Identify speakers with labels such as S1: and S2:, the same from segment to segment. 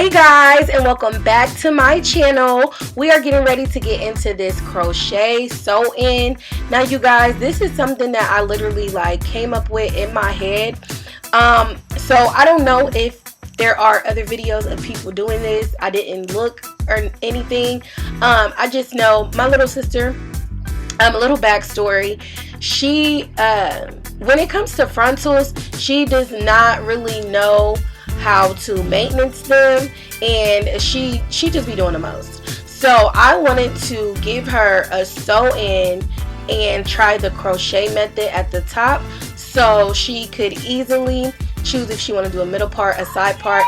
S1: Hey guys, and welcome back to my channel. We are getting ready to get into this crochet sew-in. Now you guys, this is something that I literally came up with in my head. So I don't know if there are other videos of people doing this. I didn't look or anything. I just know my little sister, a little backstory. She when it comes to frontals, she does not really know how to maintenance them, and she just be doing the most. So I wanted to give her a sew-in and try the crochet method at the top, so she could easily choose if she want to do a middle part, a side part,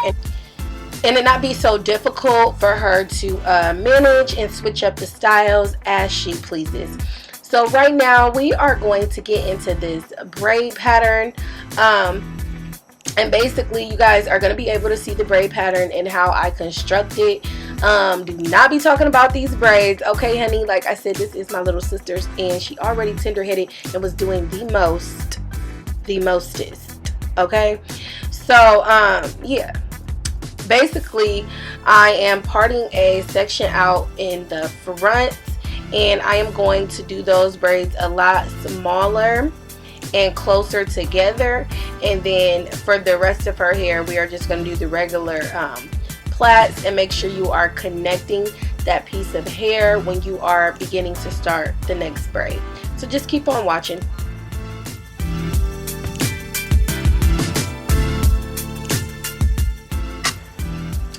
S1: and it not be so difficult for her to manage and switch up the styles as she pleases. So right now we are going to get into this braid pattern, and basically you guys are going to be able to see the braid pattern and how I construct it. Do not be talking about these braids, okay honey? Like I said, this is my little sister's, and she already tender-headed and was doing the mostest, okay? So yeah, basically I am parting a section out in the front, and I am going to do those braids a lot smaller and closer together, and then for the rest of her hair we are just going to do the regular plaits, and make sure you are connecting that piece of hair when you are beginning to start the next braid. So just keep on watching.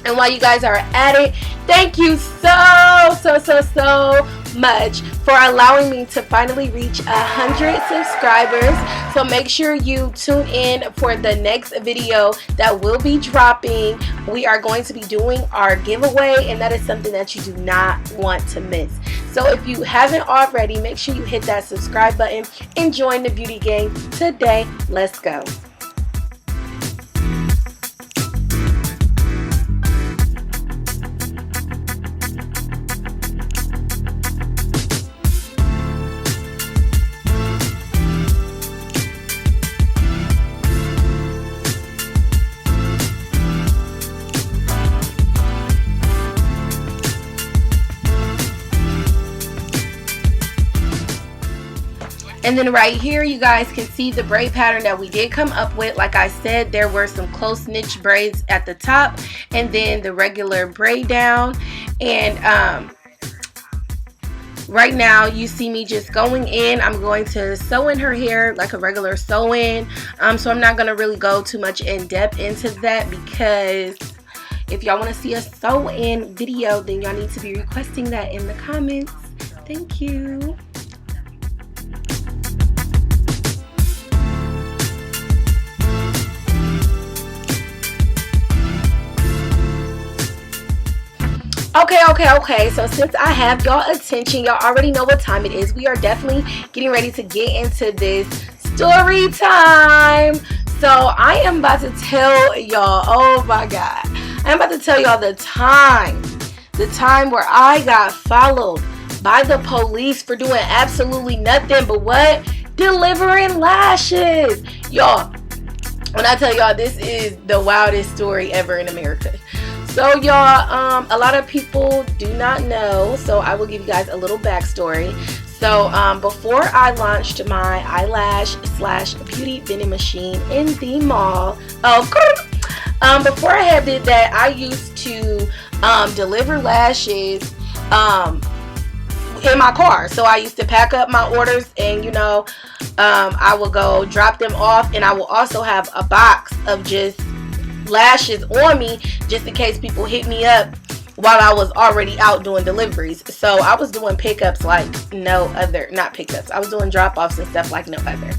S1: And while you guys are at it, thank you so much for allowing me to finally reach 100 subscribers. So make sure you tune in for the next video that will be dropping. We are going to be doing our giveaway, and that is something that you do not want to miss. So if you haven't already, make sure you hit that subscribe button and join the beauty gang today. Let's go. And then right here you guys can see the braid pattern that we did come up with. Like I said, there were some close niche braids at the top, and then the regular braid down. And right now you see me just going in. I'm going to sew in her hair like a regular sew-in. So I'm not going to really go too much in depth into that, because if y'all want to see a sew-in video, then y'all need to be requesting that in the comments. Thank you. Okay, so since I have y'all attention, y'all already know what time it is. We are definitely getting ready to get into this story time. So I am about to tell y'all, oh my god, I'm about to tell y'all the time where I got followed by the police for doing absolutely nothing but what? Delivering lashes. Y'all, when I tell y'all, this is the wildest story ever in America. So y'all, a lot of people do not know, so I will give you guys a little backstory. So before I launched my eyelash / beauty vending machine in the mall, before I did that, I used to deliver lashes in my car. So I used to pack up my orders, and you know, I will go drop them off, and I will also have a box of just lashes on me, just in case people hit me up while I was already out doing deliveries. So I was doing pickups like no other, not pickups, I was doing drop-offs and stuff like no other.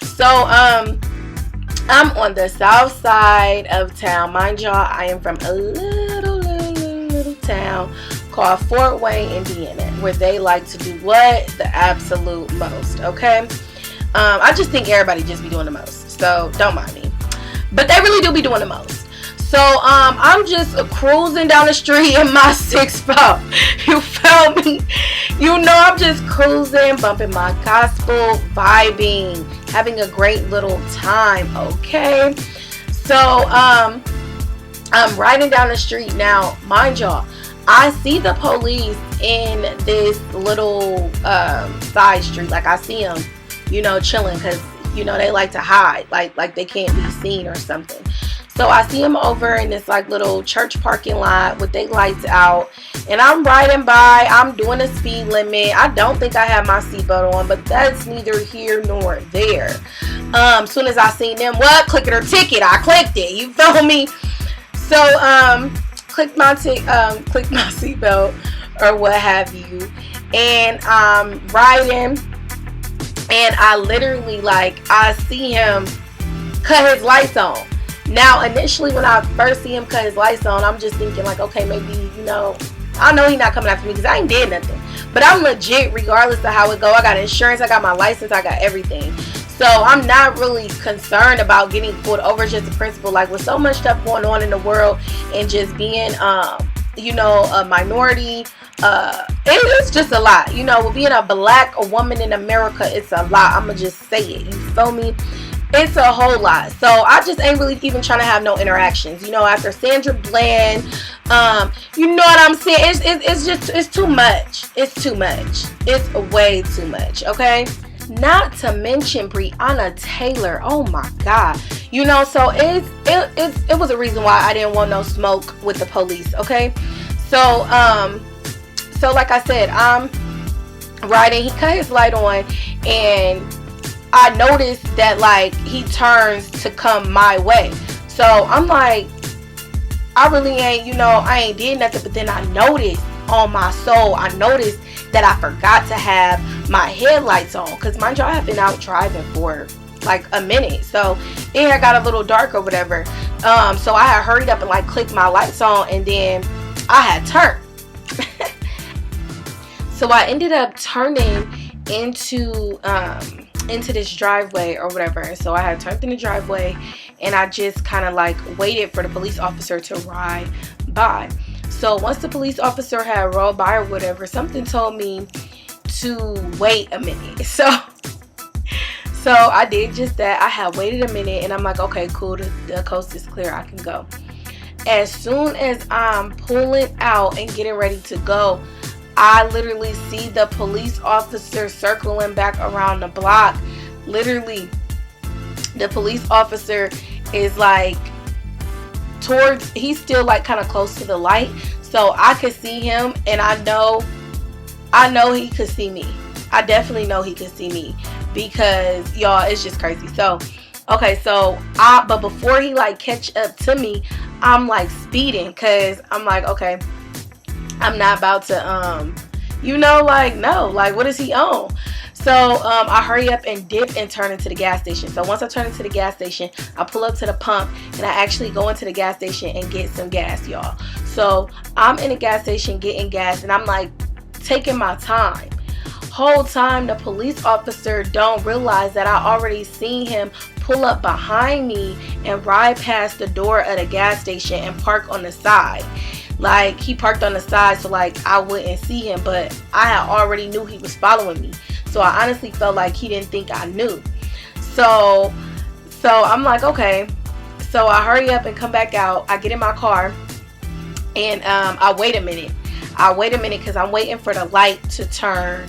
S1: So I'm on the south side of town, mind y'all. I am from a little town called Fort Wayne, Indiana, where they like to do what? The absolute most, okay? I just think everybody just be doing the most, so don't mind me. But they really do be doing the most. So I'm just cruising down the street in my 6'4". You feel me? You know, I'm just cruising, bumping my gospel, vibing, having a great little time, okay? So I'm riding down the street. Now, mind y'all, I see the police in this little side street. Like, I see them, you know, chilling, because, you know, they like to hide, like they can't be seen or something. So I see them over in this like little church parking lot with their lights out, and I'm riding by. I'm doing a speed limit. I don't think I have my seatbelt on, but that's neither here nor there. Soon as I seen them, what, click it or ticket, I clicked it, you feel me? So click my seatbelt or what have you, and I'm riding, and I literally, like, I see him cut his lights on. Now, initially, when I first see him cut his lights on, I'm just thinking, like, okay, maybe, you know, I know he's not coming after me because I ain't did nothing. But I'm legit, regardless of how it go. I got insurance, I got my license, I got everything. So I'm not really concerned about getting pulled over. It's just the principle. Like, with so much stuff going on in the world, and just being, you know, a minority, it's just a lot. You know, with being a woman in America, it's a lot. I'm gonna just say it. You feel me? It's a whole lot. So I just ain't really even trying to have no interactions. You know, after Sandra Bland, you know what I'm saying? It's too much. It's too much. It's way too much. Okay. Not to mention Breonna Taylor. Oh my God. You know, so it was a reason why I didn't want no smoke with the police. Okay. So like I said, I'm riding. He cut his light on, and I noticed that, like, he turns to come my way. So I'm like, I really ain't, you know, I ain't did nothing. But then I noticed, on my soul, I noticed that I forgot to have my headlights on. Because, mind you, I have been out driving for like a minute. So it had got a little dark or whatever. So I had hurried up and, like, clicked my lights on, and then I had turned. So I ended up turning into this driveway or whatever. And so I had turned in the driveway, and I just kind of, like, waited for the police officer to ride by. So once the police officer had rolled by or whatever, something told me to wait a minute. So I did just that. I had waited a minute, and I'm like, okay, cool, the coast is clear, I can go. As soon as I'm pulling out and getting ready to go, I literally see the police officer circling back around the block. Literally, the police officer is, like, he's still, like, kind of close to the light. So I could see him, and I know he could see me. I definitely know he could see me, because, y'all, it's just crazy. So, okay, but before he, like, catch up to me, I'm, like, speeding, because I'm like, okay, I'm not about to, you know, like, no, like, what is he on? So I hurry up and dip and turn into the gas station. So once I turn into the gas station, I pull up to the pump, and I actually go into the gas station and get some gas, y'all. So I'm in the gas station getting gas, and I'm, like, taking my time. Whole time the police officer don't realize that I already seen him pull up behind me and ride past the door of the gas station and park on the side. Like, he parked on the side so, like, I wouldn't see him, but I had already knew he was following me. So I honestly felt like he didn't think I knew. So I'm like, okay. So I hurry up and come back out. I get in my car, and I wait a minute. Because I'm waiting for the light to turn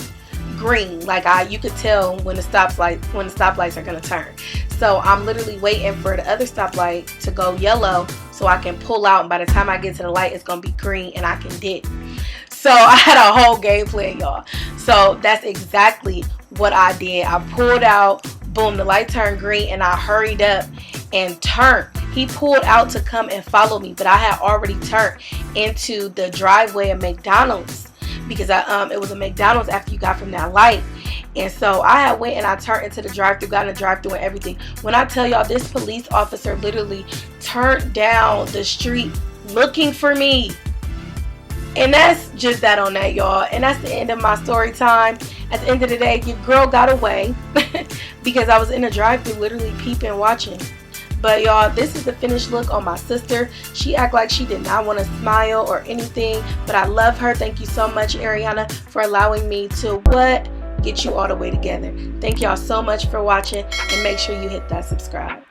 S1: green. Like, you could tell when the stoplights are gonna turn. So I'm literally waiting for the other stoplight to go yellow so I can pull out, and by the time I get to the light, it's gonna be green and I can dip. So I had a whole game plan, y'all. So that's exactly what I did. I pulled out, boom, the light turned green, and I hurried up and turned. He pulled out to come and follow me, but I had already turned into the driveway of McDonald's, because it was a McDonald's after you got from that light. And so I had went and I turned into the drive-thru, got in the drive-thru and everything. When I tell y'all, this police officer literally turned down the street looking for me. And that's just that on that, y'all. And that's the end of my story time. At the end of the day, your girl got away because I was in the drive-thru literally peeping, watching. But y'all, this is the finished look on my sister. She act like she did not want to smile or anything, but I love her. Thank you so much, Ariana, for allowing me to get you all the way together. Thank y'all so much for watching, and make sure you hit that subscribe.